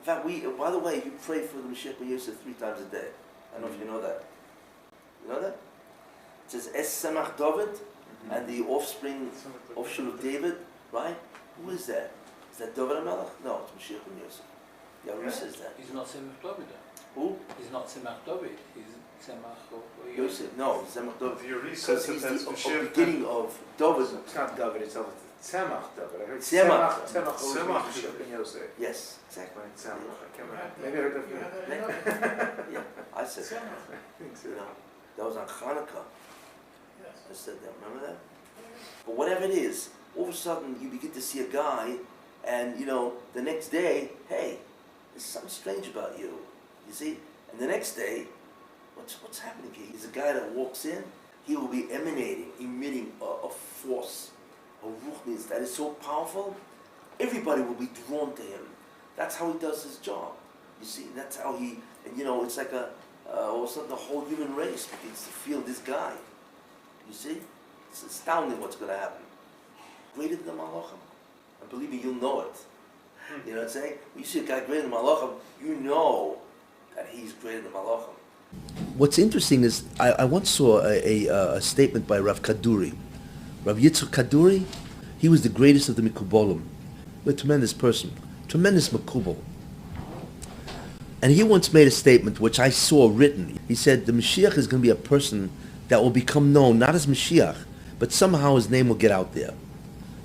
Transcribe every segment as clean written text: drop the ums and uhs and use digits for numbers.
In fact, by the way, you pray for the Moshiach ben Yosef 3 times a day. I don't know if you know that. You know that? It says, Es Semach David, and the offspring of David, right? Who is that? Is that David HaMelech? No, it's Moshiach ben Yosef. Yeah, who says that? He's not Semach David. Who? He's not Semach David. He's Semach Yosef. No, Semach David. Your Because research he's says the beginning of David. It's not David, it's Tzemach David. I heard Tzemach. Tzemach Moshiach ben Yosef. Yes, exactly. Tzemach. I can't remember. Maybe I heard that. Yeah, I said that. I think so. You know, that was on Hanukkah. I said that. Remember that? But whatever it is, all of a sudden you begin to see a guy, and you know, the next day, hey, there's something strange about you. You see? And the next day, what's happening here? He's a guy that walks in, he will be emitting a force, a ruchnis that is so powerful, everybody will be drawn to him. That's how he does his job. You see, that's how he, and you know, it's like all of a sudden the whole human race begins to feel this guy. You see? It's astounding what's going to happen. Greater than the Malachim. And believe me, you'll know it. You know what I'm saying? When you see a guy greater than Malachim, you know that he's greater than Malachim. What's interesting is, I once saw a statement by Rav Kaduri. Rav Yitzchak Kaduri, he was the greatest of the Mikubolim. A tremendous person. Tremendous Mikubal. And he once made a statement, which I saw written. He said, the Mashiach is going to be a person that will become known, not as Mashiach, but somehow his name will get out there.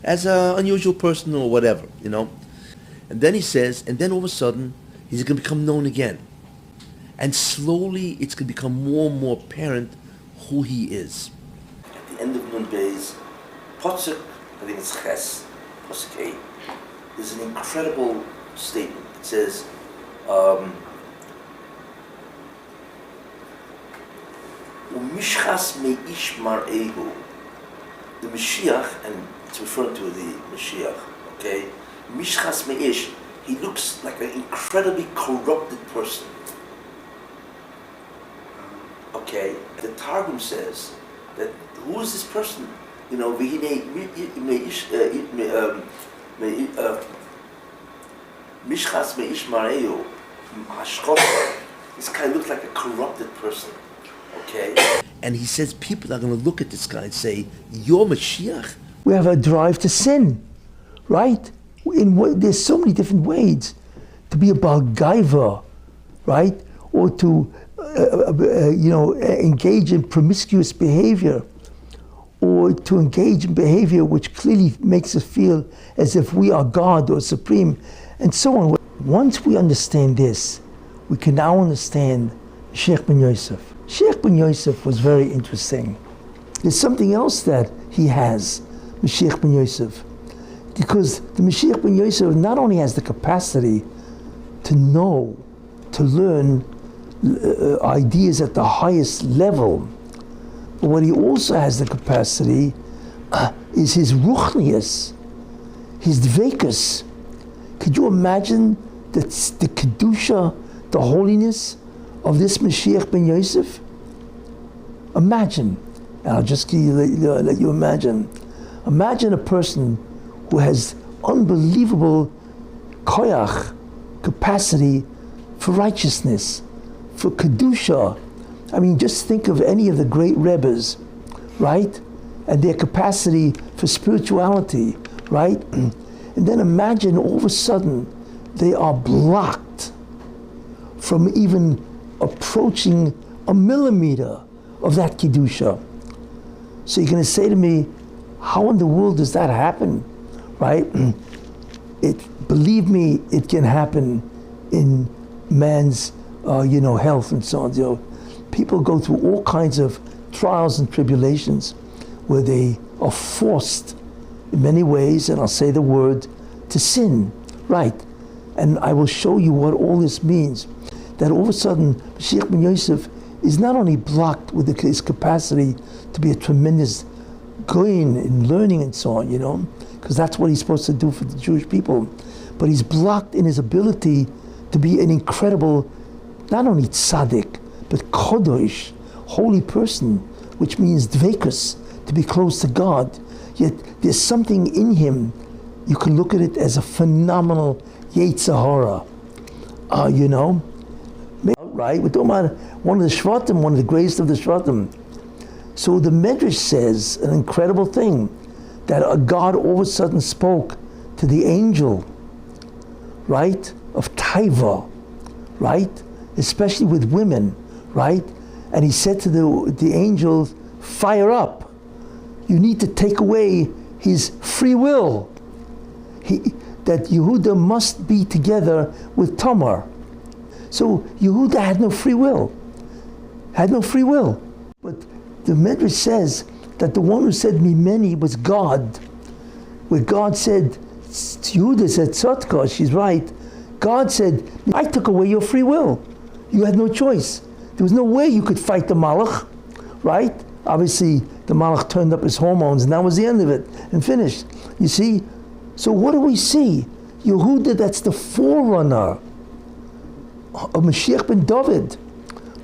As an unusual person or whatever, you know. And then he says, and then all of a sudden, he's going to become known again. And slowly, it's going to become more and more apparent who he is. At the end of Nun Beis, Potzuk, I think it's Ches, Potzuk 8, there's an incredible statement. It says, Umishchas meish mar'ehu. The Mashiach, and it's referring to the Mashiach, okay? Mishchas meish, he looks like an incredibly corrupted person. Okay, the Targum says that who is this person? You know, Mishchas meish mar'ehu, this guy looks like a corrupted person. Okay. And he says people are going to look at this guy and say, you're Mashiach? We have a drive to sin, right? There's so many different ways to be a Baal Gaiva, right? Or to, engage in promiscuous behavior, or to engage in behavior which clearly makes us feel as if we are God or supreme, and so on. Once we understand this, we can now understand Moshiach ben Yosef. Moshiach ben Yosef was very interesting. There's something else that he has, Moshiach ben Yosef, because the Moshiach ben Yosef not only has the capacity to know, to learn ideas at the highest level, but what he also has the capacity is his ruchnius, his dvekus. Could you imagine the kedusha, the holiness of this Mashiach ben Yosef? Imagine, and I'll just let you imagine. Imagine a person who has unbelievable koyach, capacity for righteousness, for kedusha. I mean, just think of any of the great rebbes, right? And their capacity for spirituality, right? And then imagine all of a sudden they are blocked from even approaching a millimeter of that kedusha. So you're going to say to me, how in the world does that happen, right? Believe me, it can happen in man's, health and so on. People go through all kinds of trials and tribulations where they are forced in many ways, and I'll say the word, to sin, right? And I will show you what all this means. That all of a sudden, Moshiach ben Yosef is not only blocked with his capacity to be a tremendous goyin in learning and so on, because that's what he's supposed to do for the Jewish people, but he's blocked in his ability to be an incredible, not only tzaddik, but kodosh, holy person, which means dvekus, to be close to God. Yet there's something in him, you can look at it as a phenomenal Yetzer Hara, you know, right? We're talking about one of the Shvatim, one of the greatest of the Shvatim. So the Medrash says an incredible thing, that a God all of a sudden spoke to the angel, right, of Taiva, right, especially with women, right, and he said to the angel, fire up. You need to take away his free will. That Yehuda must be together with Tamar. So Yehuda had no free will. But the Medrash says that the one who said Mimeni was God. Where God said, Yehuda said, Tzotka, she's right. God said, I took away your free will. You had no choice. There was no way you could fight the Malach, right? Obviously, the Malach turned up his hormones, and that was the end of it, and finished. You see? So what do we see? Yehuda, that's the forerunner of Mashiach ben David,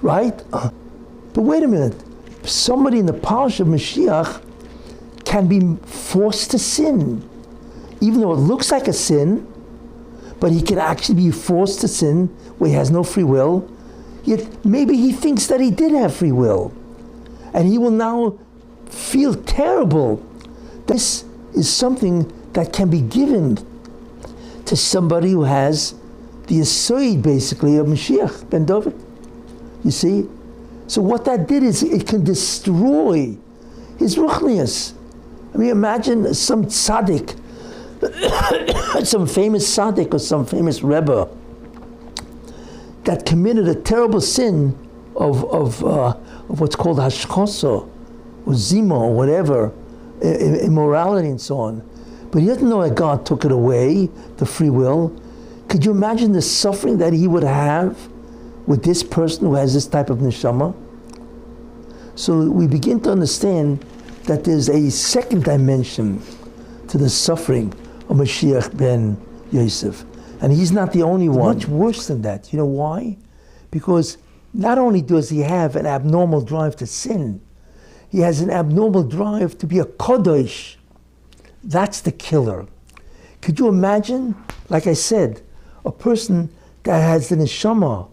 right? But wait a minute. Somebody in the parish of Mashiach can be forced to sin. Even though it looks like a sin, but he can actually be forced to sin where he has no free will. Yet maybe he thinks that he did have free will. And he will now feel terrible. This is something that can be given to somebody who has the Yesod, basically, of Mashiach ben David. You see? So what that did is it can destroy his ruchnius. I mean, imagine some tzaddik, some famous tzaddik or some famous rebbe that committed a terrible sin of what's called hashchosa or zima or whatever, immorality and so on. But he doesn't know that God took it away, the free will. Could you imagine the suffering that he would have with this person who has this type of neshama? So we begin to understand that there's a second dimension to the suffering of Mashiach ben Yosef. And he's not the only one. Much worse than that. You know why? Because not only does he have an abnormal drive to sin, he has an abnormal drive to be a kodesh. That's the killer. Could you imagine, like I said, a person that has the neshama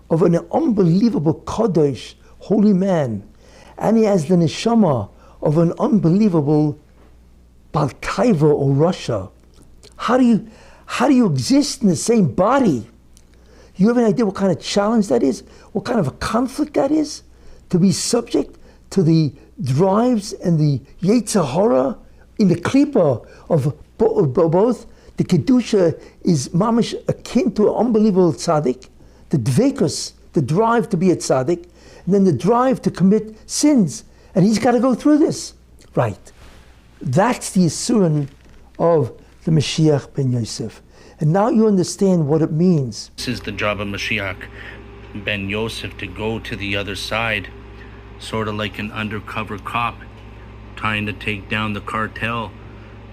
of an unbelievable kodesh, holy man, and he has the neshama of an unbelievable Baltaiva or Russia. How do you exist in the same body? You have an idea what kind of challenge that is? What kind of a conflict that is? To be subject to the drives and the Yetzer Hara in the klipa of both. The Kedusha is mamish akin to an unbelievable tzaddik. The dvekus, the drive to be a tzaddik, and then the drive to commit sins. And he's got to go through this. Right. That's the Yisurin of the Mashiach ben Yosef. And now you understand what it means. This is the job of Moshiach ben Yosef, to go to the other side, sort of like an undercover cop trying to take down the cartel,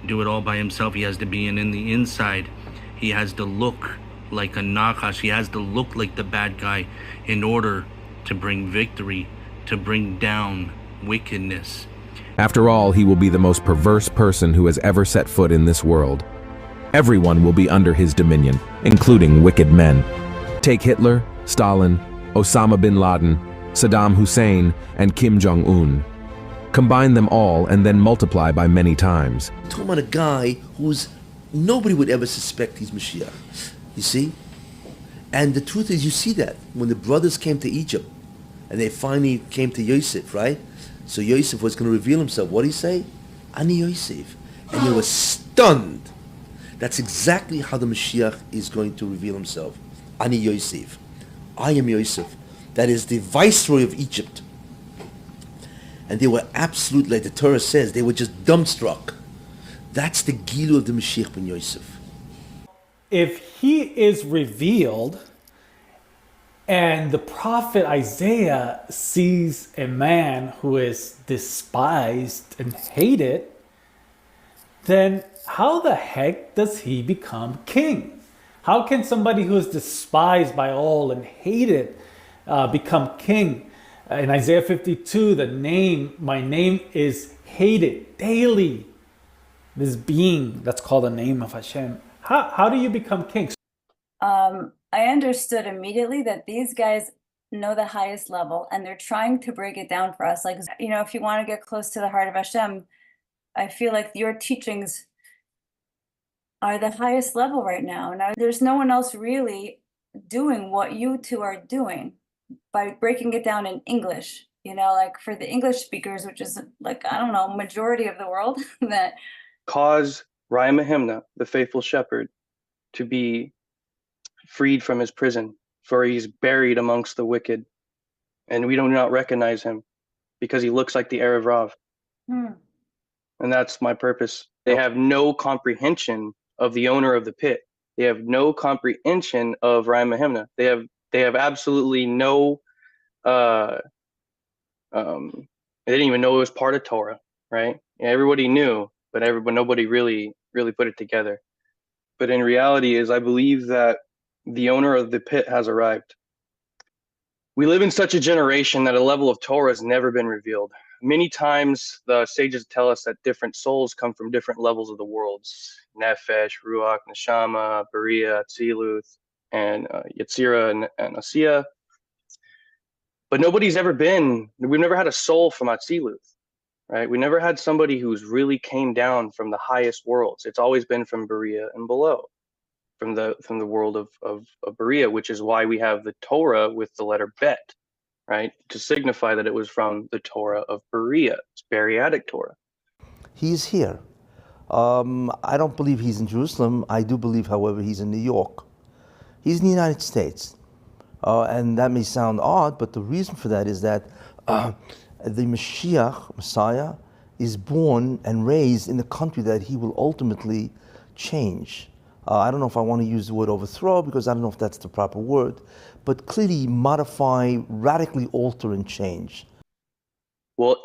do it all by himself. He has to be in the inside. He has to look like a Nachash. He has to look like the bad guy in order to bring victory, to bring down wickedness. After all, he will be the most perverse person who has ever set foot in this world. Everyone will be under his dominion, including wicked men. Take Hitler, Stalin, Osama bin Laden, Saddam Hussein, and Kim Jong-un. Combine them all and then multiply by many times. You're talking about a guy who's, nobody would ever suspect he's Mashiach. You see? And the truth is, you see that when the brothers came to Egypt and they finally came to Yosef, right? So Yosef was going to reveal himself. What did he say? Ani Yosef. And they were stunned. That's exactly how the Mashiach is going to reveal himself. Ani Yosef. I am Yosef. That is the viceroy of Egypt. And they were absolutely, like the Torah says, they were just dumbstruck. That's the Gilu of the Mashiach ben Yosef. If he is revealed and the prophet Isaiah sees a man who is despised and hated, then how the heck does he become king? How can somebody who is despised by all and hated become king? In Isaiah 52, my name is hated daily. This being that's called the name of Hashem. How do you become king? I understood immediately that these guys know the highest level and they're trying to break it down for us. Like, you know, if you want to get close to the heart of Hashem, I feel like your teachings are the highest level right now. Now, there's no one else really doing what you two are doing by breaking it down in English. You know, like for the English speakers, which is like, I don't know, majority of the world, that cause Mahimna, the faithful shepherd, to be freed from his prison, for he's buried amongst the wicked, and we do not recognize him because he looks like the Erev Rav. And that's my purpose. They have no comprehension of the owner of the pit. They have no comprehension of Mahimna. They have absolutely no they didn't even know it was part of Torah, right? Yeah, everybody knew, but nobody really put it together. But in reality is I believe that the owner of the pit has arrived. We live in such a generation that a level of Torah has never been revealed. Many times the sages tell us that different souls come from different levels of the worlds. Nefesh, Ruach, Neshama, Beriah, Tziluth, and Yetzirah and Asiya. But we've never had a soul from Atziluth, right? We never had somebody who's really came down from the highest worlds. It's always been from Beriah and below, from the world of Beriah, which is why we have the Torah with the letter Bet, right? To signify that it was from the Torah of Beriah. It's Beriatic Torah. He's here. I don't believe he's in Jerusalem. I do believe, however, he's in New York. He's in the United States. And that may sound odd, but the reason for that is that the Moshiach, Messiah, is born and raised in the country that he will ultimately change. I don't know if I want to use the word overthrow because I don't know if that's the proper word, but clearly modify, radically alter and change. Well,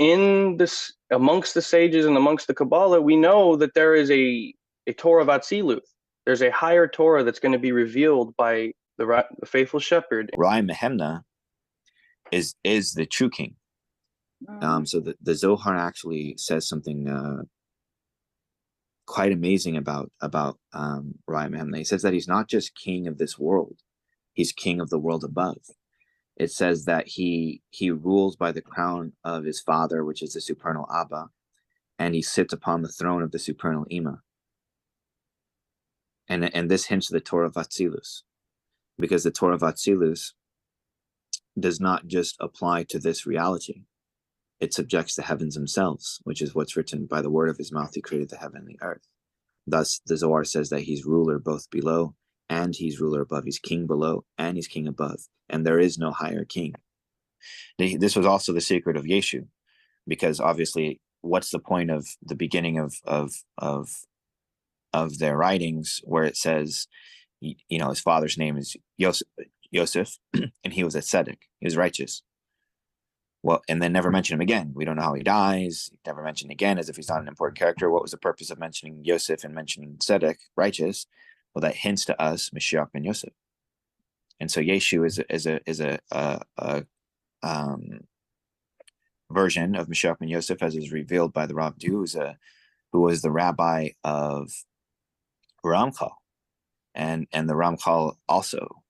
amongst the sages and amongst the Kabbalah, we know that there is a Torah of Atziluth. There's a higher Torah that's going to be revealed by the faithful shepherd. Mahimna is the true king. So the Zohar actually says something quite amazing about Mahimna. He says that he's not just king of this world; he's king of the world above. It says that he rules by the crown of his father, which is the supernal Abba, and he sits upon the throne of the supernal Ima. And this hints to the Torah of Atzilus, because the Torah of Atzilus does not just apply to this reality. It subjects the heavens themselves, which is what's written, by the word of his mouth he created the heaven and the earth. Thus, the Zohar says that he's ruler both below and he's ruler above. He's king below and he's king above. And there is no higher king. This was also the secret of Yeshu, because obviously, what's the point of the beginning of their writings where it says, his father's name is Yosef, and he was a tzedek, he was righteous. Well, and then never mention him again. We don't know how he dies. Never mentioned again, as if he's not an important character. What was the purpose of mentioning Yosef and mentioning tzedek, righteous? Well, that hints to us Moshiach ben Yosef. And so Yeshu is a version of Moshiach ben Yosef, as is revealed by the Rav Du, who was the rabbi of Ramchal, and the Ramchal also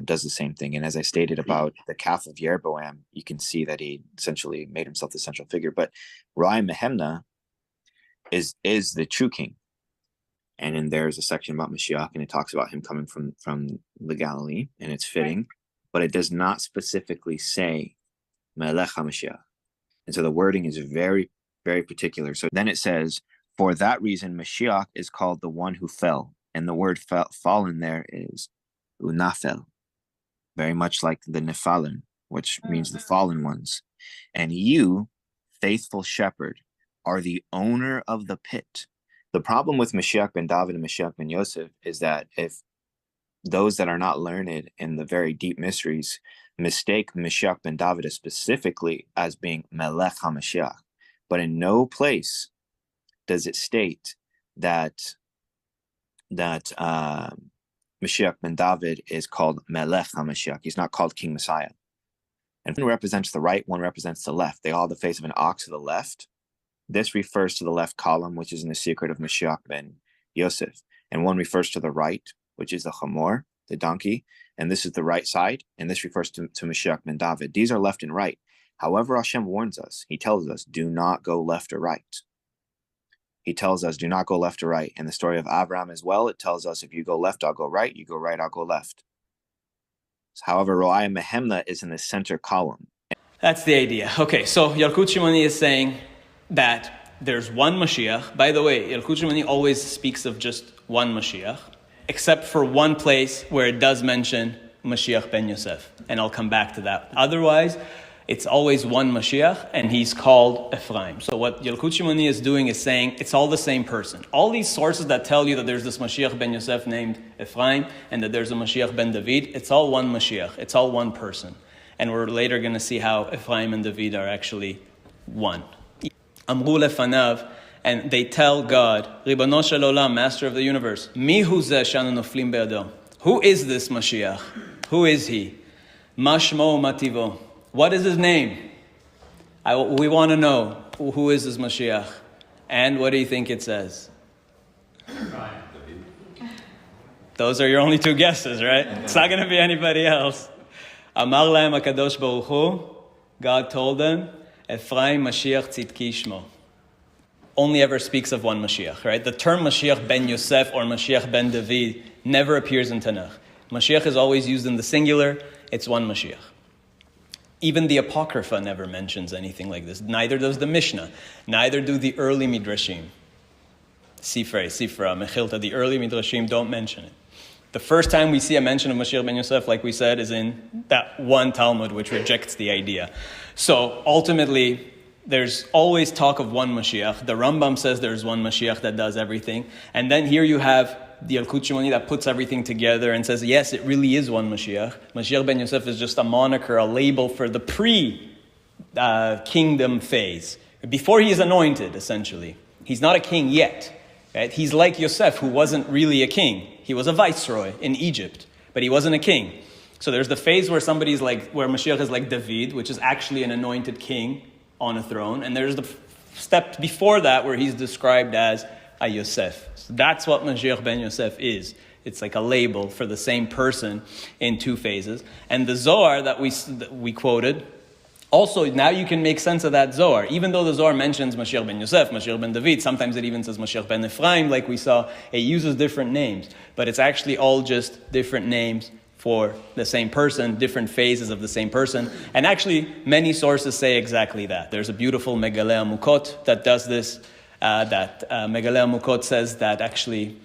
does the same thing. And as I stated about the calf of Yeroboam, you can see that he essentially made himself the central figure. But Mahimna is the true king. And then there's a section about Mashiach, and it talks about him coming from the Galilee, and it's fitting, but it does not specifically say Melech HaMashiach. And so the wording is very, very particular. So then it says, for that reason, Mashiach is called the one who fell. And the word fallen there is unafel, very much like the Nephalim, which means the fallen ones. And you, faithful shepherd, are the owner of the pit. The problem with Moshiach ben David and Moshiach ben Yosef is that if those that are not learned in the very deep mysteries mistake Moshiach ben David specifically as being Melech HaMashiach, but in no place does it state that Moshiach ben David is called Melech HaMashiach. He's not called King Messiah. And one represents the right, one represents the left. They all have the face of an ox to the left. This refers to the left column, which is in the secret of Moshiach ben Yosef. And one refers to the right, which is the Chamor, the donkey, and this is the right side, and this refers to Moshiach ben David. These are left and right. However, Hashem warns us. He tells us, do not go left or right. He tells us, do not go left or right. In the story of Abraham as well, it tells us, if you go left, I'll go right. You go right, I'll go left. However, Ro'ai Mehemna is in the center column. That's the idea. Okay, so Yalkut Shimoni is saying that there's one Mashiach. By the way, Yalkut Shimoni always speaks of just one Mashiach, except for one place where it does mention Mashiach ben Yosef. And I'll come back to that. Otherwise, it's always one Mashiach, and he's called Ephraim. So what Yalkut Shimoni is doing is saying it's all the same person. All these sources that tell you that there's this Mashiach ben Yosef named Ephraim, and that there's a Mashiach ben David, it's all one Mashiach. It's all one person. And we're later going to see how Ephraim and David are actually one. Amru lefanav, and they tell God, Ribbono shel olam, Master of the universe, Mi hu zeh she'anu noflim be'ado? Who is this Mashiach? Who is he? Ma shmo mativo? What is his name? We want to know who is this Mashiach. And what do you think it says? Those are your only two guesses, right? It's not going to be anybody else. Amar lahem HaKadosh Baruch Hu, God told them, Ephraim Mashiach Tzidki Shmo. Only ever speaks of one Mashiach, right? The term Mashiach ben Yosef or Mashiach ben David never appears in Tanakh. Mashiach is always used in the singular. It's one Mashiach. Even the Apocrypha never mentions anything like this. Neither does the Mishnah. Neither do the early Midrashim. Sifra, Mechilta, the early Midrashim don't mention it. The first time we see a mention of Mashiach ben Yosef, like we said, is in that one Talmud, which rejects the idea. So ultimately, there's always talk of one Mashiach. The Rambam says there's one Mashiach that does everything. And then here you have the Yalkut Shimoni that puts everything together and says, yes, it really is one Mashiach. Mashiach ben Yosef is just a moniker, a label for the pre-kingdom phase. Before he is anointed, essentially. He's not a king yet. Right? He's like Yosef, who wasn't really a king. He was a viceroy in Egypt, but he wasn't a king. So there's the phase where where Mashiach is like David, which is actually an anointed king on a throne. And there's the step before that where he's described as a Yosef. So that's what Mashiach ben Yosef is. It's like a label for the same person in two phases. And the Zohar that we quoted, also, now you can make sense of that Zohar. Even though the Zohar mentions Mashiach ben Yosef, Mashiach ben David, sometimes it even says Mashiach ben Ephraim, like we saw. It uses different names. But it's actually all just different names for the same person, different phases of the same person. And actually, many sources say exactly that. There's a beautiful Megaleh Mukot that does this. Megaleh Mukot says that actually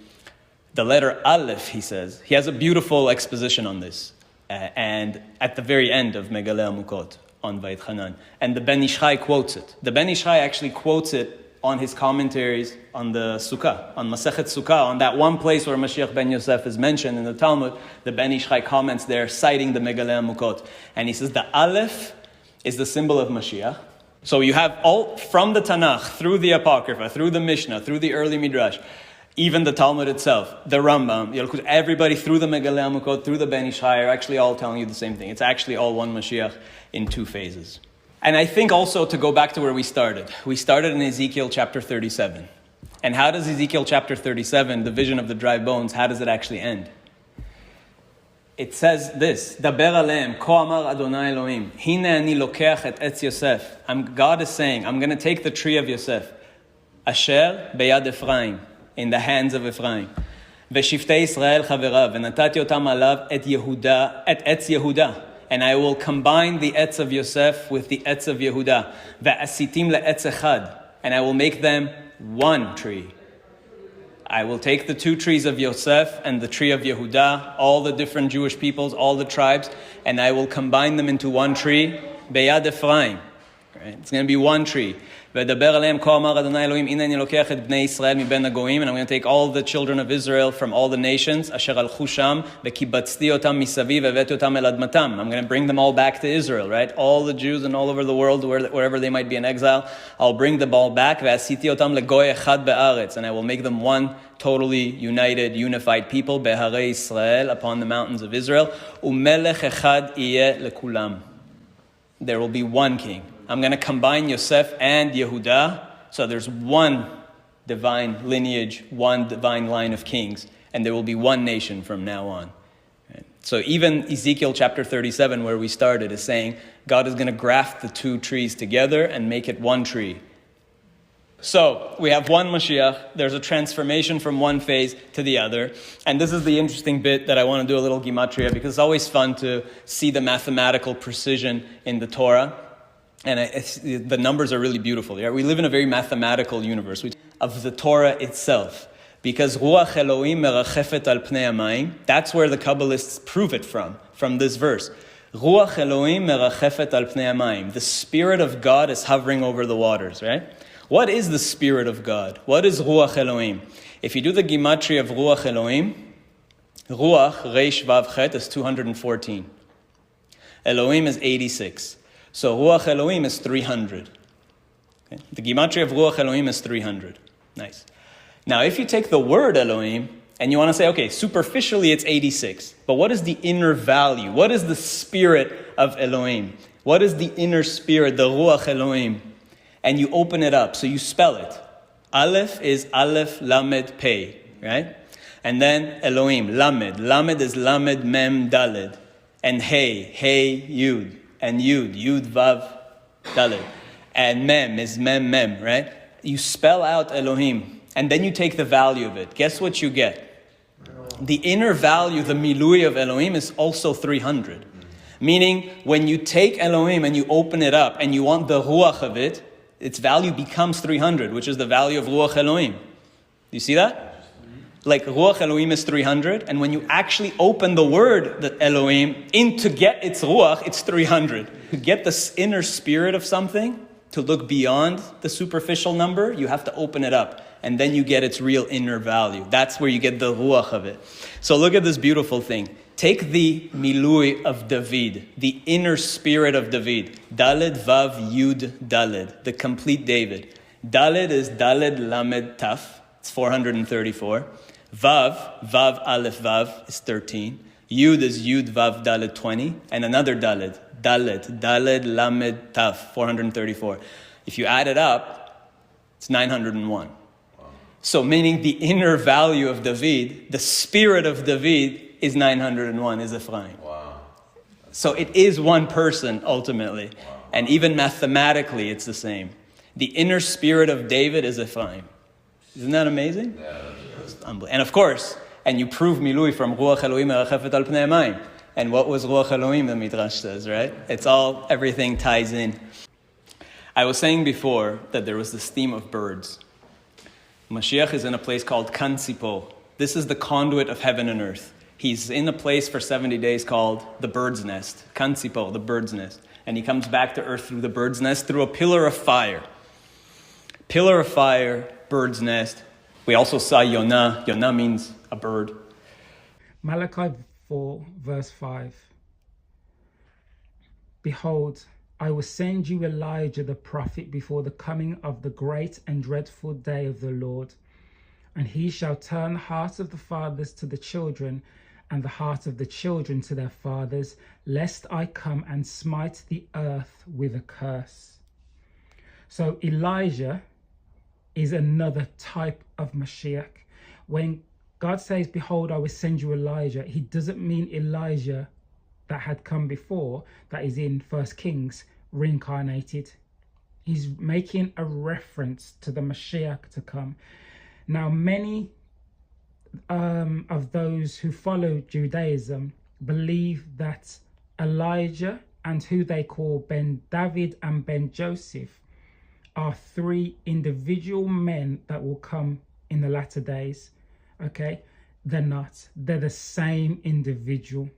the letter Aleph, he says, he has a beautiful exposition on this. And at the very end of Megaleh Mukot, on Vayit Hanan. And the Ben Ish Chai quotes it. The Ben Ish Chai actually quotes it on his commentaries on the Sukkah, on Masechet Sukkah, on that one place where Mashiach ben Yosef is mentioned in the Talmud. The Ben Ish Chai comments there, citing the Megaleh Mukot. And he says the Aleph is the symbol of Mashiach. So you have all, from the Tanakh, through the Apocrypha, through the Mishnah, through the early Midrash, even the Talmud itself, the Rambam, everybody through the Megaleh Mukot, through the Ben Ish Chai are actually all telling you the same thing. It's actually all one Mashiach in two phases. And I think also to go back to where we started in Ezekiel chapter 37. And how does Ezekiel chapter 37, the vision of the dry bones, how does it actually end? It says this, Daber aleim, ko amar Adonai Elohim, hine ani lokeach et etz Yosef. God is saying, I'm going to take the tree of Yosef, asher beyad Ephraim, in the hands of Ephraim. V'shiftei Israel chaverav, v'natati otam alav et Yehuda, et etz Yehuda. And I will combine the etz of Yosef with the etz of Yehuda. V'asitim le'etz echad. And I will make them one tree. I will take the two trees of Yosef and the tree of Yehuda, all the different Jewish peoples, all the tribes, and I will combine them into one tree, Beyad Ephraim. Right? It's going to be one tree. And I'm going to take all the children of Israel from all the nations. I'm going to bring them all back to Israel, right? All the Jews and all over the world, wherever they might be in exile, I'll bring them all back. And I will make them one totally united, unified people upon the mountains of Israel. There will be one king. I'm going to combine Yosef and Yehuda, so there's one divine lineage, one divine line of kings, and there will be one nation from now on. Right? So even Ezekiel chapter 37, where we started, is saying God is going to graft the two trees together and make it one tree. So we have one Moshiach. There's a transformation from one phase to the other. And this is the interesting bit that I want to do a little gematria, because it's always fun to see the mathematical precision in the Torah. And the numbers are really beautiful. We live in a very mathematical universe of the Torah itself. Because Ruach Elohim merachefet al pnei hamayim, that's where the Kabbalists prove it from this verse. Ruach Elohim merachefet al pnei hamayim. The Spirit of God is hovering over the waters, right? What is the Spirit of God? What is Ruach Elohim? If you do the gematria of Ruach Elohim, Ruach, Reish Vav Chet, is 214. Elohim is 86. So Ruach Elohim is 300. Okay? The gematria of Ruach Elohim is 300. Nice. Now, if you take the word Elohim, and you want to say, okay, superficially it's 86, but what is the inner value? What is the spirit of Elohim? What is the inner spirit, the Ruach Elohim? And you open it up, so you spell it. Aleph is Aleph Lamed Pei, right? And then Elohim, Lamed. Lamed is Lamed Mem Daled. And Hey Yud. And Yud Vav Daled. And Mem is Mem Mem, right? You spell out Elohim. And then you take the value of it. Guess what you get? The inner value, the milui of Elohim, is also 300. Meaning, when you take Elohim and you open it up and you want the ruach of it, its value becomes 300, which is the value of ruach Elohim. Do you see that? Like ruach Elohim is 300, and when you actually open the word that Elohim in to get its ruach, it's 300. To get the inner spirit of something, to look beyond the superficial number, you have to open it up. And then you get its real inner value. That's where you get the ruach of it. So look at this beautiful thing. Take the milui of David, the inner spirit of David. Daled Vav Yud Daled, the complete David. Daled is Daled Lamed Taf, it's 434. Vav Aleph Vav is 13. Yud is Yud Vav Daled 20. And another Daled Lamed Taf, 434. If you add it up, it's 901. So meaning the inner value of David, the spirit of David is 901, is Ephraim. Wow. So it is one person ultimately. Wow. And even mathematically it's the same. The inner spirit of David is Ephraim. Isn't that amazing? Yeah, and of course, and you prove milui from Ruach Elohim merachefet al pnei hamayim. And what was Ruach Elohim, the Midrash says, right? Everything ties in. I was saying before that there was this theme of birds. Moshiach is in a place called Kansipo. This is the conduit of heaven and earth. He's in a place for 70 days called the bird's nest. Kansipo, the bird's nest. And he comes back to earth through the bird's nest, through a pillar of fire. Pillar of fire, bird's nest. We also saw Yonah. Yonah means a bird. Malachi 4, verse 5. Behold, I will send you Elijah the prophet before the coming of the great and dreadful day of the Lord. And he shall turn the hearts of the fathers to the children, and the heart of the children to their fathers, lest I come and smite the earth with a curse. So Elijah is another type of Mashiach. When God says, behold, I will send you Elijah, he doesn't mean Elijah that had come before, that is in 1 Kings, reincarnated. He's making a reference to the Mashiach to come. Now, many of those who follow Judaism believe that Elijah and who they call Ben David and Ben Joseph are three individual men that will come in the latter days. Okay, they're not. They're the same individual.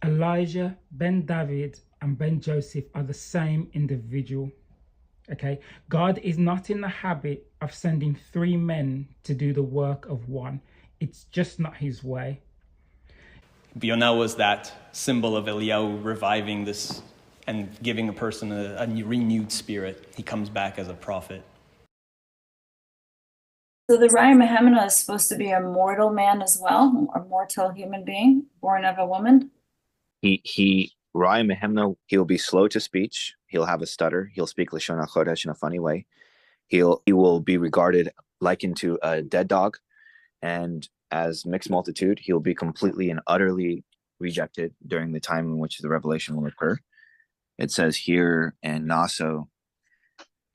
Elijah, Ben David, and Ben Joseph are the same individual. Okay, God is not in the habit of sending three men to do the work of one. It's just not his way. Yonah was that symbol of Eliyahu reviving this and giving a person a renewed spirit. He comes back as a prophet. So the Raya Mehemna is supposed to be a mortal man as well, a mortal human being born of a woman. Raya Mehemna, he'll be slow to speech. He'll have a stutter. He'll speak Lashon HaKodesh in a funny way. He will be regarded likened to a dead dog, and as mixed multitude, he'll be completely and utterly rejected during the time in which the revelation will occur. It says here in Naso,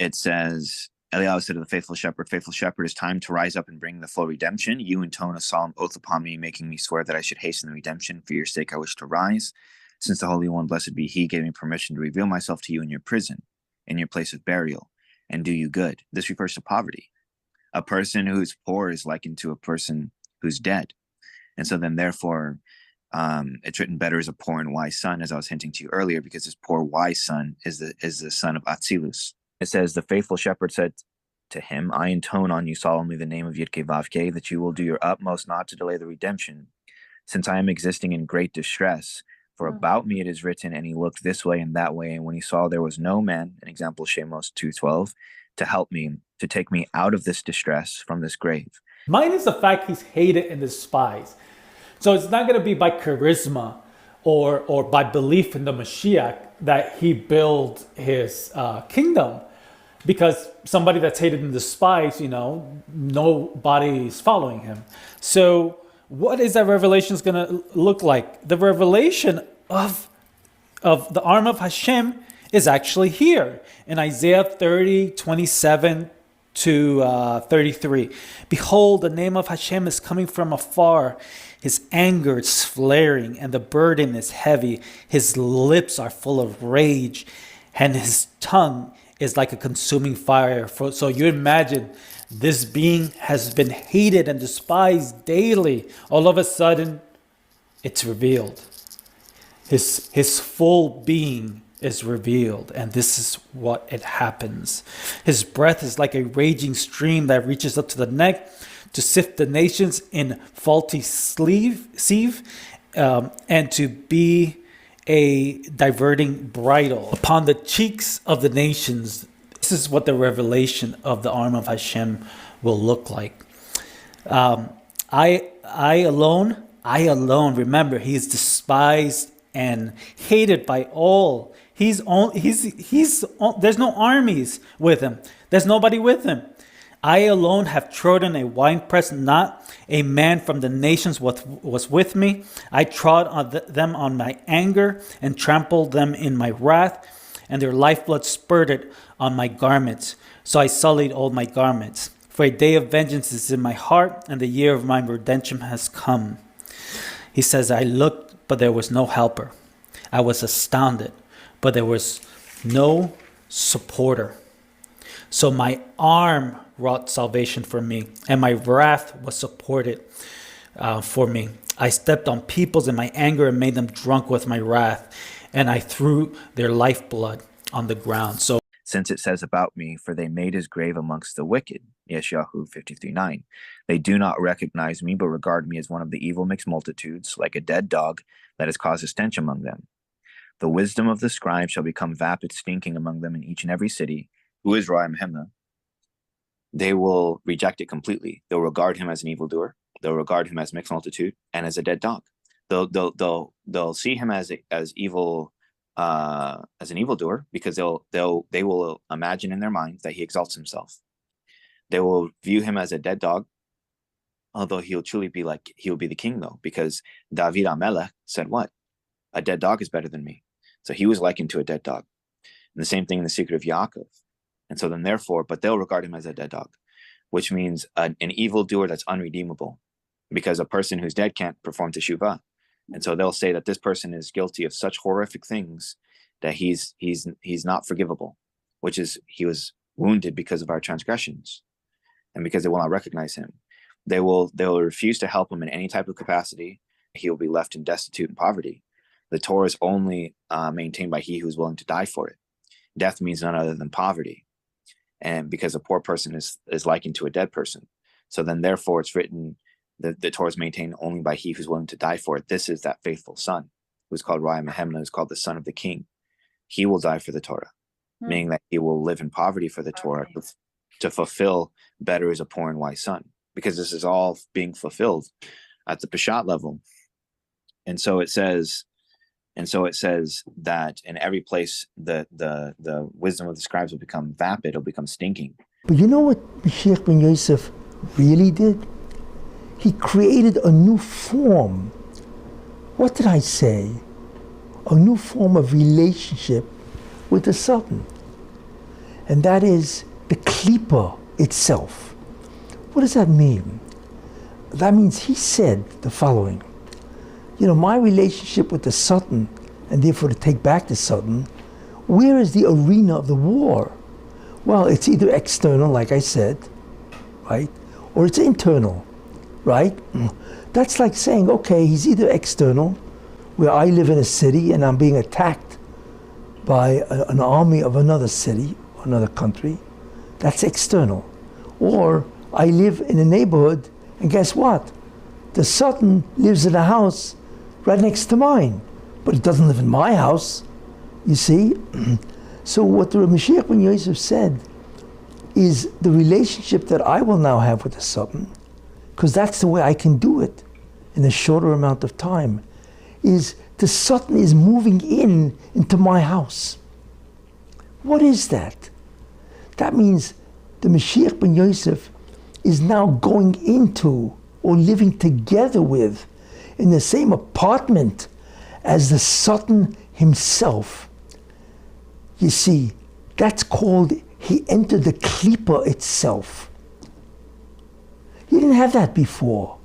it says, Eliyahu said to the faithful shepherd, it's time to rise up and bring the full redemption. You intone a solemn oath upon me, making me swear that I should hasten the redemption. For your sake I wish to rise. Since the Holy One, blessed be he, gave me permission to reveal myself to you in your prison, in your place of burial, and do you good. This refers to poverty. A person who's poor is likened to a person who's dead. And so then therefore, it's written, better is a poor and wise son, as I was hinting to you earlier, because this poor wise son is the son of Atzilus. It says, the faithful shepherd said to him, I intone on you solemnly the name of Yidke Vavke, that you will do your utmost not to delay the redemption, since I am existing in great distress. For about me it is written, and he looked this way and that way, and when he saw there was no man, an example Shemos 2:12, to help me, to take me out of this distress from this grave. Minus the fact he's hated and despised. So it's not going to be by charisma or by belief in the Moshiach that he build his kingdom. Because somebody that's hated and despised, nobody is following him. So what is that revelation is going to look like? The revelation of the arm of Hashem is actually here in Isaiah 30:27 to 33. Behold, the name of Hashem is coming from afar. His anger is flaring, and the burden is heavy. His lips are full of rage, and his tongue is like a consuming fire. So you imagine this being has been hated and despised daily. All of a sudden, it's revealed. His full being is revealed, and this is what it happens. His breath is like a raging stream that reaches up to the neck to sift the nations in faulty sieve, and to be a diverting bridle upon the cheeks of the nations. This is what the revelation of the arm of Hashem will look like. I alone, remember, he is despised and hated by all. There's no armies with him. There's nobody with him. I alone have trodden a winepress, not a man from the nations was with me. I trod on them on my anger and trampled them in my wrath, and their lifeblood spurted on my garments. So I sullied all my garments. For a day of vengeance is in my heart, and the year of my redemption has come. He says, I looked, but there was no helper. I was astounded, but there was no supporter. So my arm wrought salvation for me, and my wrath was supported for me. I stepped on peoples in my anger and made them drunk with my wrath, and I threw their lifeblood on the ground. So, since it says about me, for they made his grave amongst the wicked, Yeshayahu 53:9. They do not recognize me, but regard me as one of the evil mixed multitudes, like a dead dog that has caused a stench among them. The wisdom of the scribe shall become vapid stinking among them in each and every city. Who is Rai Mehemna? They will reject it completely. They'll regard him as an evildoer. They'll regard him as mixed multitude and as a dead dog. They'll see him as evil, as an evildoer, because they will imagine in their minds that he exalts himself. They will view him as a dead dog, although he'll be the king though, because David Amelech said what? A dead dog is better than me. So he was likened to a dead dog. And the same thing in the secret of Yaakov. And so then therefore, but they'll regard him as a dead dog, which means an evildoer that's unredeemable, because a person who's dead can't perform teshuvah. And so they'll say that this person is guilty of such horrific things that he's not forgivable, which is he was wounded because of our transgressions, and because they will not recognize him. They will refuse to help him in any type of capacity. He will be left in destitute and poverty. The Torah is only maintained by he who is willing to die for it. Death means none other than poverty. And because a poor person is likened to a dead person. So then therefore it's written that the Torah is maintained only by he who's willing to die for it. This is that faithful son who's called Rai Mehemna, who's called the son of the king. He will die for the Torah, meaning that he will live in poverty for the Torah to fulfill better as a poor and wise son, because this is all being fulfilled at the Peshat level. And so it says that in every place the wisdom of the scribes will become vapid, it'll become stinking. But you know what Moshiach ben Yosef really did? he created a new form. What did I say? A new form of relationship with the Satan. And that is the klipa itself. What does that mean? That means he said the following. My relationship with the Satan, and therefore to take back the Satan, where is the arena of the war? Well, it's either external, like I said, right? Or it's internal, right? That's like saying, okay, he's either external, where I live in a city and I'm being attacked by an army of another city, another country. That's external. Or I live in a neighborhood, and guess what? The Satan lives in a house right next to mine, but he doesn't live in my house, you see? So what the Moshiach ben Yosef said is the relationship that I will now have with the Satan, because that's the way I can do it in a shorter amount of time, is the Satan is moving into my house. What is that? That means the Moshiach ben Yosef is now going into or living together with in the same apartment as the Satan himself. You see, that's called he entered the klipa itself. He didn't have that before.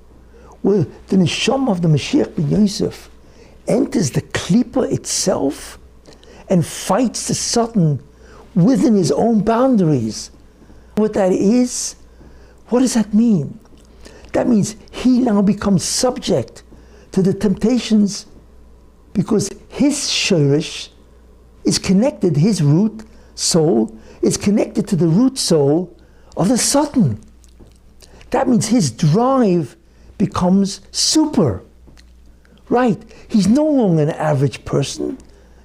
Well, the neshama of the Moshiach ben Yosef enters the klipa itself and fights the Satan within his own boundaries. What that is, what does that mean? That means he now becomes subject to the temptations because his shorish is connected, his root soul is connected to the root soul of the Satan. That means his drive becomes super. Right, he's no longer an average person,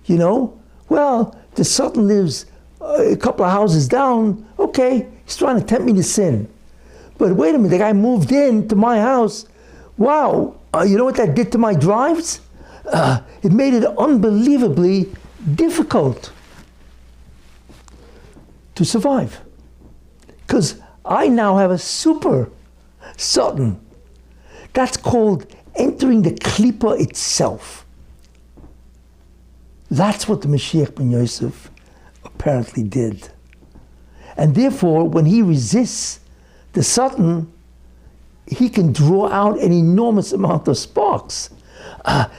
Well, the Satan lives a couple of houses down, okay, he's trying to tempt me to sin. But wait a minute, the guy moved into my house. Wow, you know what that did to my drives? It made it unbelievably difficult to survive. Because I now have a super Satan. That's called entering the klipa itself. That's what the Moshiach ben Yosef apparently did. And therefore, when he resists the Satan, he can draw out an enormous amount of sparks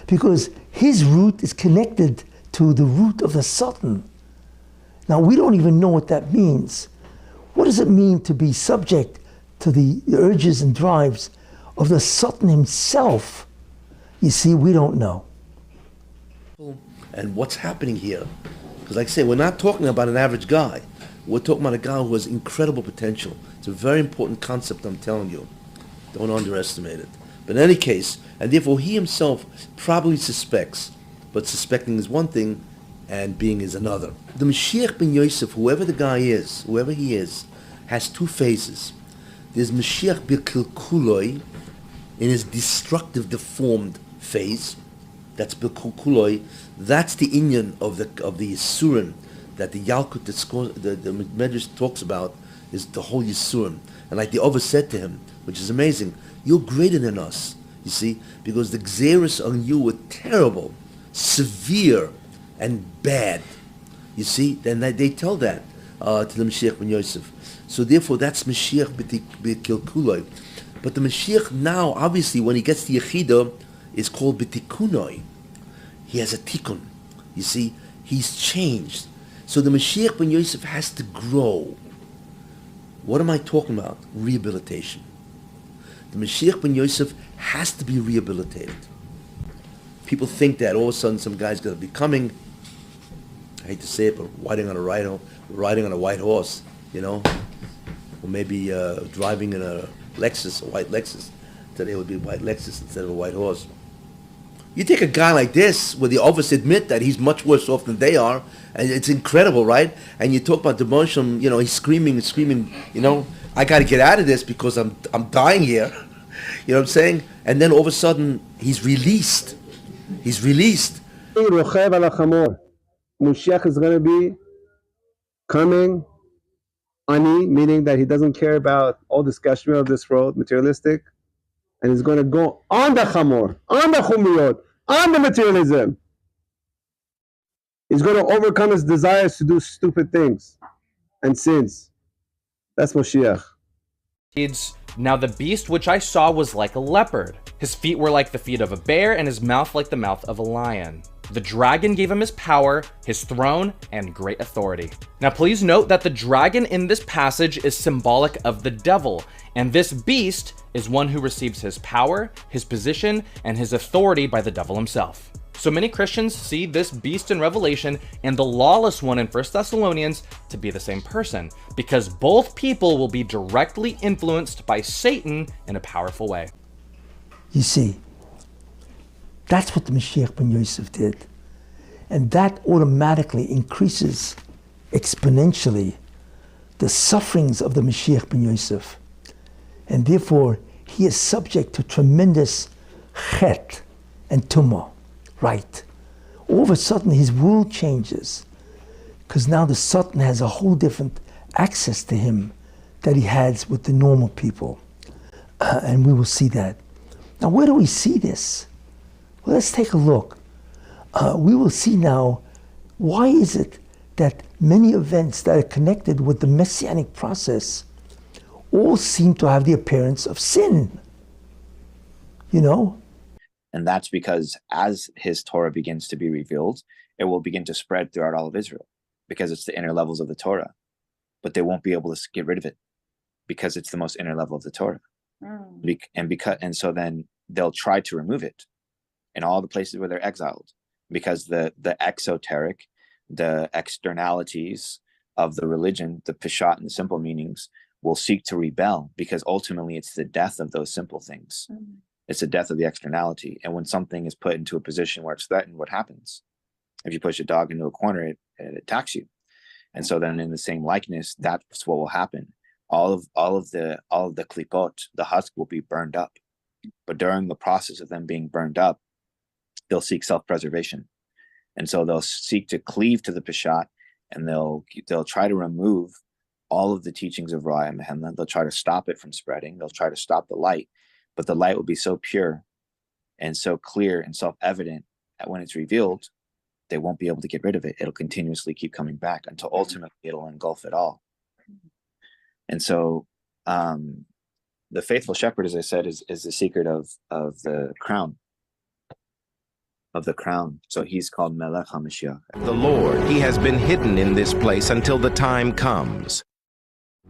because his root is connected to the root of the Satan. Now, we don't even know what that means. What does it mean to be subject to the urges and drives of the Satan himself? You see, we don't know. And what's happening here? Because like I say, we're not talking about an average guy. We're talking about a guy who has incredible potential. It's a very important concept, I'm telling you. Don't underestimate it. But in any case, and therefore he himself probably suspects, but suspecting is one thing and being is another. The Moshiach ben Yosef, whoever the guy is, whoever he is, has two phases. There's Moshiach b'kilkuloi, in his destructive, deformed phase. That's b'kilkuloi. That's the inyan of the Yisurim that the Yalkut, the Medrash talks about, is the whole Yisurim. And like the Ova said to him, which is amazing, you're greater than us, you see, because the Gzeris on you were terrible, severe, and bad. You see, and they tell that to the Mashiach ben Yosef. So therefore, that's Mashiach b'kilkuloi. But the Mashiach now, obviously, when he gets the Yechidah, is called b'tikunoi. He has a tikkun. You see, he's changed. So the Mashiach ben Yosef has to grow. What am I talking about? Rehabilitation. The Mashiach ben Yosef has to be rehabilitated. People think that all of a sudden some guy's going to be coming, I hate to say it, but riding on a white horse, or maybe driving in a Lexus, a white Lexus. Today it would be a white Lexus instead of a white horse. You take a guy like this, where the Ovis admit that he's much worse off than they are, and it's incredible, right? And you talk about the Moshem, he's screaming, I got to get out of this because I'm dying here. You know what I'm saying? And then all of a sudden, he's released. He's released. Moshiach is going to be coming, ani, meaning that he doesn't care about all this gashmi of this world, materialistic, And he's going to go on the Chamor, on the Chumiyot, on the materialism. He's going to overcome his desires to do stupid things and sins. That's Moshiach. Now the beast which I saw was like a leopard. His feet were like the feet of a bear, and his mouth like the mouth of a lion. The dragon gave him his power, his throne, and great authority. Now please note that the dragon in this passage is symbolic of the devil, and this beast is one who receives his power, his position, and his authority by the devil himself. So many Christians see this beast in Revelation and the lawless one in 1 Thessalonians to be the same person, because both people will be directly influenced by Satan in a powerful way. You see, that's what the Mashiach ben Yosef did. And that automatically increases exponentially the sufferings of the Mashiach ben Yosef. And therefore, he is subject to tremendous chet and tumah. Right. All of a sudden, his world changes, because now the Satan has a whole different access to him that he has with the normal people. And we will see that. Now, where do we see this? Well, let's take a look. We will see now, why is it that many events that are connected with the messianic process all seem to have the appearance of sin? You know? And that's because as his Torah begins to be revealed, it will begin to spread throughout all of Israel, because it's the inner levels of the Torah. But they won't be able to get rid of it because it's the most inner level of the Torah. And so then they'll try to remove it in all the places where they're exiled, because the exoteric, the externalities of the religion, the peshat and the simple meanings, will seek to rebel, because ultimately it's the death of those simple things. It's the death of the externality. And when something is put into a position where it's threatened, what happens? If you push a dog into a corner, it attacks you. And so then in the same likeness, that's what will happen. All of the klipot, the husk, will be burned up. But during the process of them being burned up, they'll seek self-preservation. And so they'll seek to cleave to the peshat, and they'll try to remove all of the teachings of Raya Mehenna. They'll try to stop it from spreading. They'll try to stop the light. But the light will be so pure and so clear and self-evident that when it's revealed, they won't be able to get rid of it. It'll continuously keep coming back until ultimately it'll engulf it all. And so the faithful shepherd, as I said, is the secret of the crown. Of the crown. So he's called Melech HaMashiach. The Lord, he has been hidden in this place until the time comes.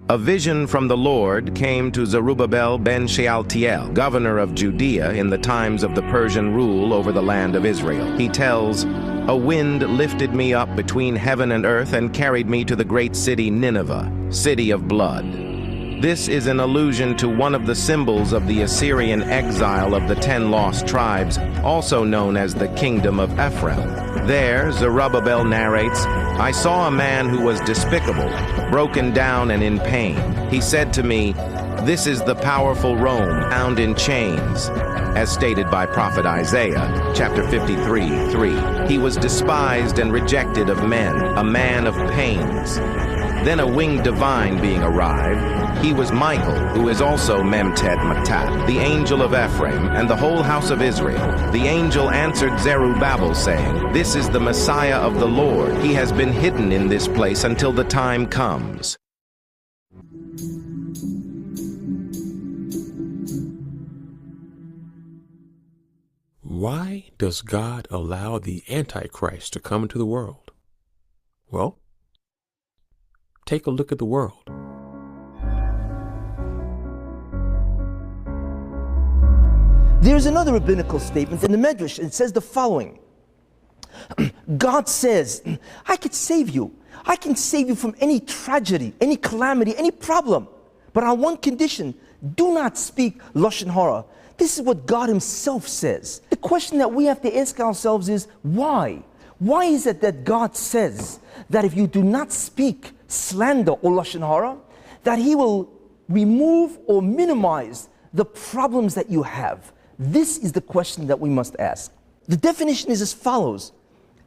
A vision from the Lord came to Zerubbabel ben Shealtiel, governor of Judea in the times of the Persian rule over the land of Israel. He tells, "A wind lifted me up between heaven and earth and carried me to the great city Nineveh, city of blood." This is an allusion to one of the symbols of the Assyrian exile of the 10 lost tribes, also known as the Kingdom of Ephraim. There, Zerubbabel narrates, "I saw a man who was despicable, broken down and in pain. He said to me, 'This is the powerful Rome, bound in chains,' as stated by prophet Isaiah, chapter 53:3. He was despised and rejected of men, a man of pains. Then a winged divine being arrived, he was Michael, who is also Memted Matat, the angel of Ephraim, and the whole house of Israel. The angel answered Zerubbabel, saying, 'This is the Messiah of the Lord. He has been hidden in this place until the time comes.'" Why does God allow the Antichrist to come into the world? Well, take a look at the world. There's another rabbinical statement in the Medrash. It says the following. God says, I could save you. I can save you from any tragedy, any calamity, any problem. But on one condition, do not speak Lashon Hara. This is what God himself says. The question that we have to ask ourselves is, why? Why is it that God says that if you do not speak slander or Lashon Hara, that he will remove or minimize the problems that you have? This is the question that we must ask. The definition is as follows.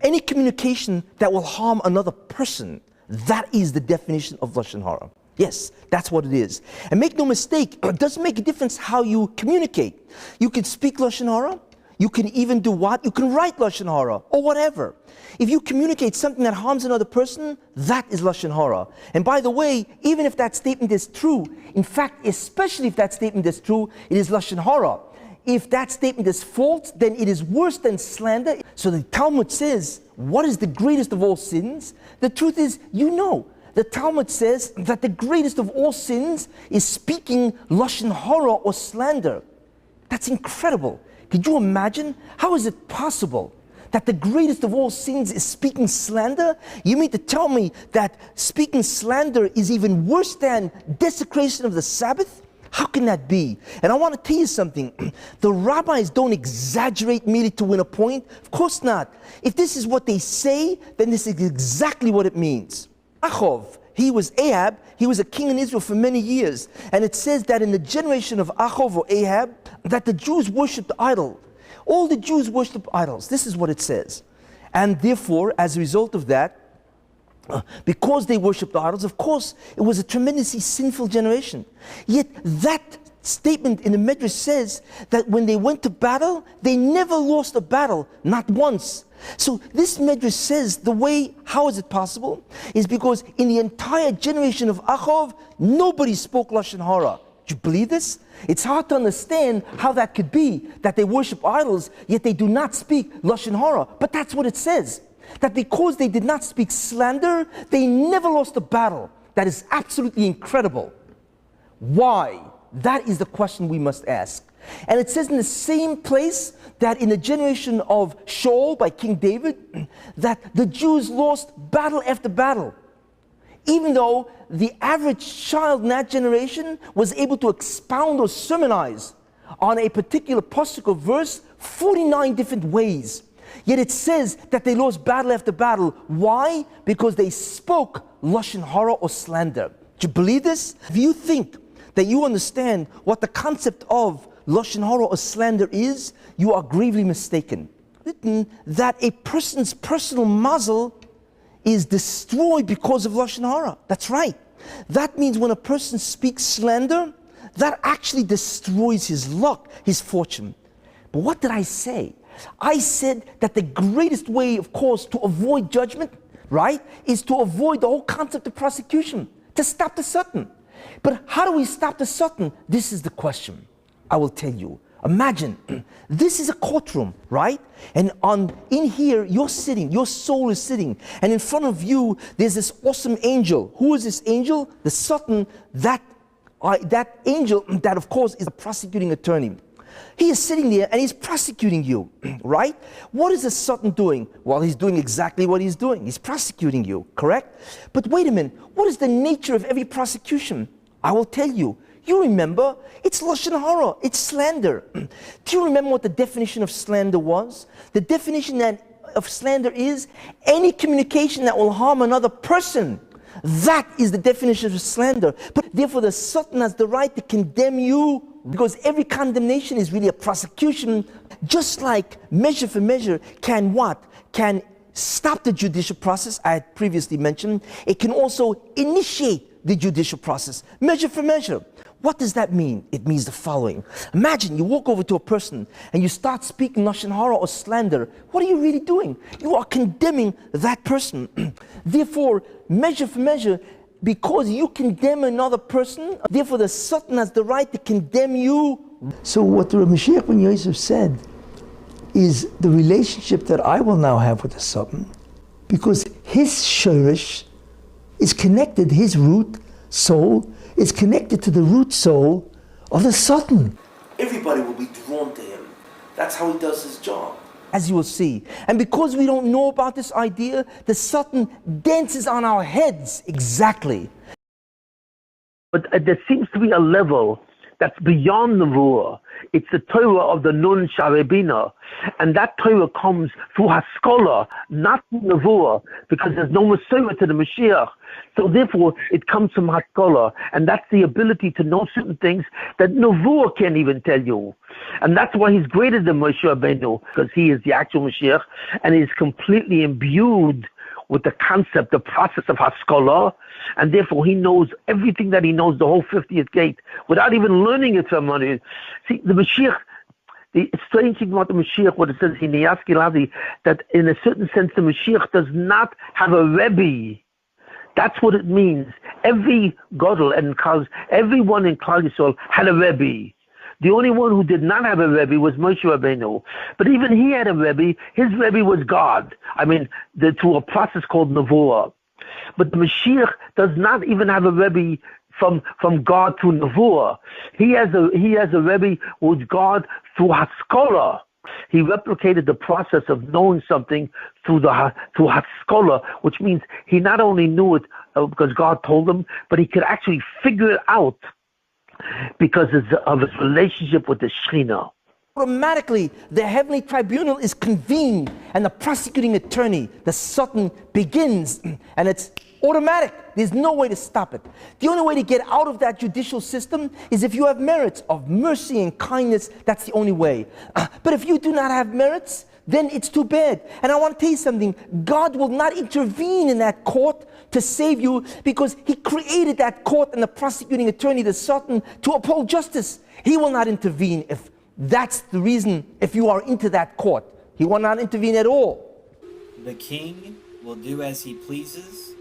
Any communication that will harm another person, that is the definition of Lashon Hara. Yes, that's what it is. And make no mistake, it doesn't make a difference how you communicate. You can speak Lashon Hara. You can even do what? You can write Lashon Hara or whatever. If you communicate something that harms another person, that is Lashon Hara. And by the way, even if that statement is true, in fact, especially if that statement is true, it is Lashon Hara. If that statement is false, then it is worse than slander. So the Talmud says, what is the greatest of all sins? The truth is, you know. The Talmud says that the greatest of all sins is speaking Lashon Hara or slander. That's incredible. Could you imagine? How is it possible that the greatest of all sins is speaking slander? You mean to tell me that speaking slander is even worse than desecration of the Sabbath? How can that be? And I want to tell you something. The rabbis don't exaggerate merely to win a point. Of course not. If this is what they say, then this is exactly what it means. Achov, he was Ahab, he was a king in Israel for many years. And it says that in the generation of Achov or Ahab, that the Jews worshipped idol. All the Jews worshipped idols. This is what it says. And therefore, as a result of that, because they worshipped idols, of course, it was a tremendously sinful generation. Yet that statement in the Medrash says that when they went to battle, they never lost a battle, not once. So this Medrash says the way, how is it possible? Is because in the entire generation of Achov, nobody spoke Lashon Hara. Do you believe this? It's hard to understand how that could be, that they worship idols, yet they do not speak Lashon Hara. But that's what it says. That because they did not speak slander, they never lost a battle. That is absolutely incredible. Why? That is the question we must ask. And it says in the same place that in the generation of Shaul by King David, that the Jews lost battle after battle. Even though the average child in that generation was able to expound or sermonize on a particular pasuk or verse 49 different ways. Yet it says that they lost battle after battle. Why? Because they spoke Lashon Hara or slander. Do you believe this? If you think that you understand what the concept of Lashon Hara or slander is, you are gravely mistaken. Written that a person's personal mazel is destroyed because of Lashon Hara. That's right. That means when a person speaks slander, that actually destroys his luck, his fortune. But what did I say? I said that the greatest way, of course, to avoid judgment, right, is to avoid the whole concept of prosecution, to stop the satan. But how do we stop the satan? This is the question. I will tell you. Imagine, this is a courtroom, right? And in here, you're sitting, your soul is sitting, and in front of you, there's this awesome angel. Who is this angel? The Satan, that angel, that of course is a prosecuting attorney. He is sitting there and he's prosecuting you, right? What is the Satan doing? Well, he's doing exactly what he's doing. He's prosecuting you, correct? But wait a minute, what is the nature of every prosecution? I will tell you. You remember, it's Lashon Hara, it's slander. Do you remember what the definition of slander was? The definition of slander is any communication that will harm another person. That is the definition of slander. But therefore the Satan has the right to condemn you, because every condemnation is really a prosecution. Just like measure for measure can what? Can stop the judicial process, I had previously mentioned. It can also initiate the judicial process, measure for measure. What does that mean? It means the following. Imagine you walk over to a person and you start speaking Lashon Hara or slander. What are you really doing? You are condemning that person. Therefore, measure for measure, because you condemn another person, therefore the Satan has the right to condemn you. So what the Moshiach ben Yosef said is the relationship that I will now have with the Satan, because his shorish is connected, his root soul is connected to the root soul of the Satan. Everybody will be drawn to him. That's how he does his job. As you will see. And because we don't know about this idea, the Satan dances on our heads. Exactly. But there seems to be a level that's beyond Nevuah. It's the Torah of the Nun Sharebina. And that Torah comes through Haskalah, not Nevuah, because there's no Messiah to the Mashiach. So therefore, it comes from Haskalah. And that's the ability to know certain things that Nevuah can't even tell you. And that's why he's greater than Moshe Rabbeinu, because he is the actual Mashiach, and he's completely imbued with the concept, the process of Haskalah, and therefore he knows everything that he knows, the whole 50th gate, without even learning it from anyone. See, the Mashiach, the strange thing about the Mashiach, what it says in the Yaskilavi, that in a certain sense the Mashiach does not have a Rebbe. That's what it means. Every Godel and everyone in Klal Yisrael had a Rebbe. The only one who did not have a Rebbe was Moshe Rabbeinu. But even he had a Rebbe. His Rebbe was God. I mean, through a process called Nevuah. But the Mashiach does not even have a Rebbe from God to Nevuah. He has a Rebbe with God through Haskalah. He replicated the process of knowing something through Haskalah, which means he not only knew it because God told him, but he could actually figure it out because of his relationship with the Shekhinah. Automatically, the heavenly tribunal is convened and the prosecuting attorney, the Sultan, begins, and it's automatic. There's no way to stop it. The only way to get out of that judicial system is if you have merits of mercy and kindness. That's the only way. But if you do not have merits, then it's too bad. And I want to tell you something. God will not intervene in that court to save you because he created that court and the prosecuting attorney, the Sultan, to uphold justice. He will not intervene if that's the reason, if you are into that court. He will not intervene at all. The king will do as he pleases.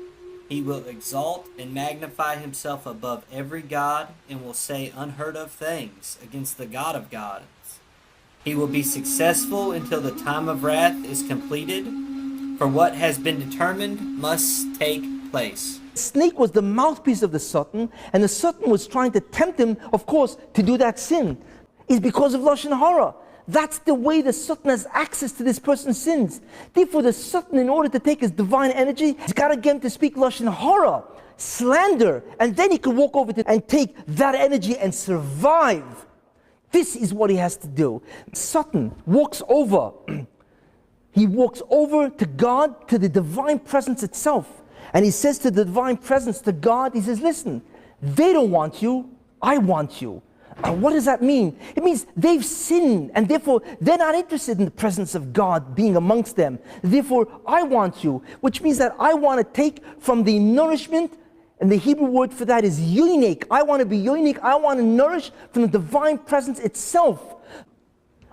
He will exalt and magnify himself above every god and will say unheard of things against the God of gods. He will be successful until the time of wrath is completed, for what has been determined must take place. Snake was the mouthpiece of the Sultan, and the Sultan was trying to tempt him, of course, to do that sin. It's because of Lashon Hara. That's the way the Sultan has access to this person's sins. Therefore, the Sultan, in order to take his divine energy, he's got to get him to speak Lashon Hara, slander, and then he can walk over to and take that energy and survive. This is what he has to do. Sultan walks over. He walks over to God, to the divine presence itself. And he says to the divine presence, to God, he says, listen, they don't want you, I want you. What does that mean? It means they've sinned, and therefore they're not interested in the presence of God being amongst them. Therefore, I want you, which means that I want to take from the nourishment, and the Hebrew word for that is yonik. I want to be yonik. I want to nourish from the divine presence itself.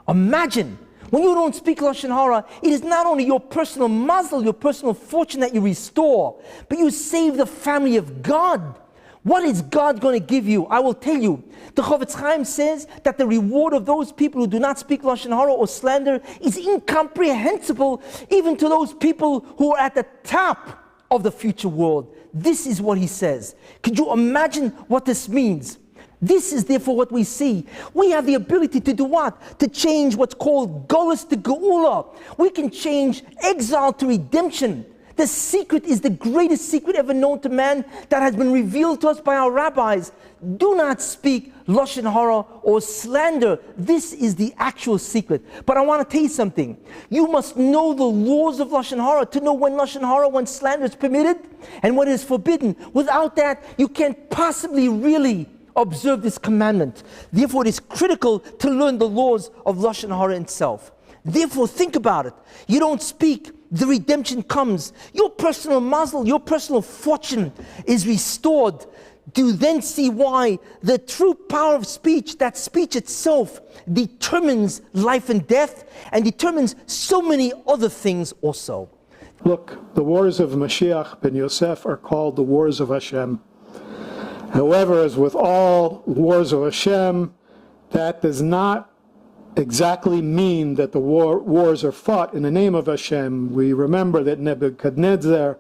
Imagine, when you don't speak Lashon Hara, it is not only your personal mazel, your personal fortune that you restore, but you save the family of God. What is God going to give you? I will tell you. The Chofetz Chaim says that the reward of those people who do not speak Lashon Hara or slander is incomprehensible even to those people who are at the top of the future world. This is what he says. Could you imagine what this means? This is therefore what we see. We have the ability to do what? To change what's called Golus to Geula. We can change exile to redemption. The secret is the greatest secret ever known to man that has been revealed to us by our rabbis. Do not speak Lashon Hara or slander. This is the actual secret. But I want to tell you something. You must know the laws of Lashon Hara to know when Lashon Hara, when slander is permitted and what is forbidden. Without that, you can't possibly really observe this commandment. Therefore, it is critical to learn the laws of Lashon Hara itself. Therefore, think about it. You don't speak, the redemption comes. Your personal mazel, your personal fortune is restored. Do you then see why the true power of speech, that speech itself, determines life and death and determines so many other things also. Look, the wars of Moshiach ben Yosef are called the wars of Hashem. However, as with all wars of Hashem, that does not exactly mean that the wars are fought in the name of Hashem. We remember that Nebuchadnezzar,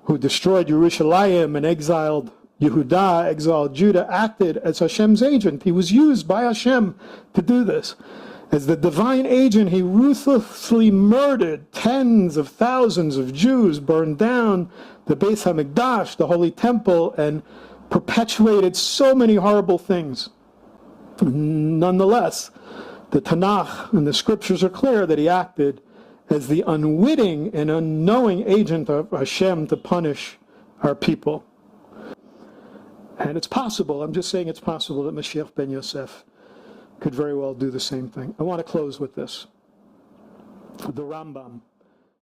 who destroyed Yerushalayim and exiled Yehudah, exiled Judah, acted as Hashem's agent. He was used by Hashem to do this. As the divine agent, he ruthlessly murdered tens of thousands of Jews, burned down the Beis HaMikdash, the Holy Temple, and perpetuated so many horrible things. Nonetheless, the Tanakh and the scriptures are clear that he acted as the unwitting and unknowing agent of Hashem to punish our people. And it's possible, I'm just saying it's possible that Mashiach ben Yosef could very well do the same thing. I want to close with this. The Rambam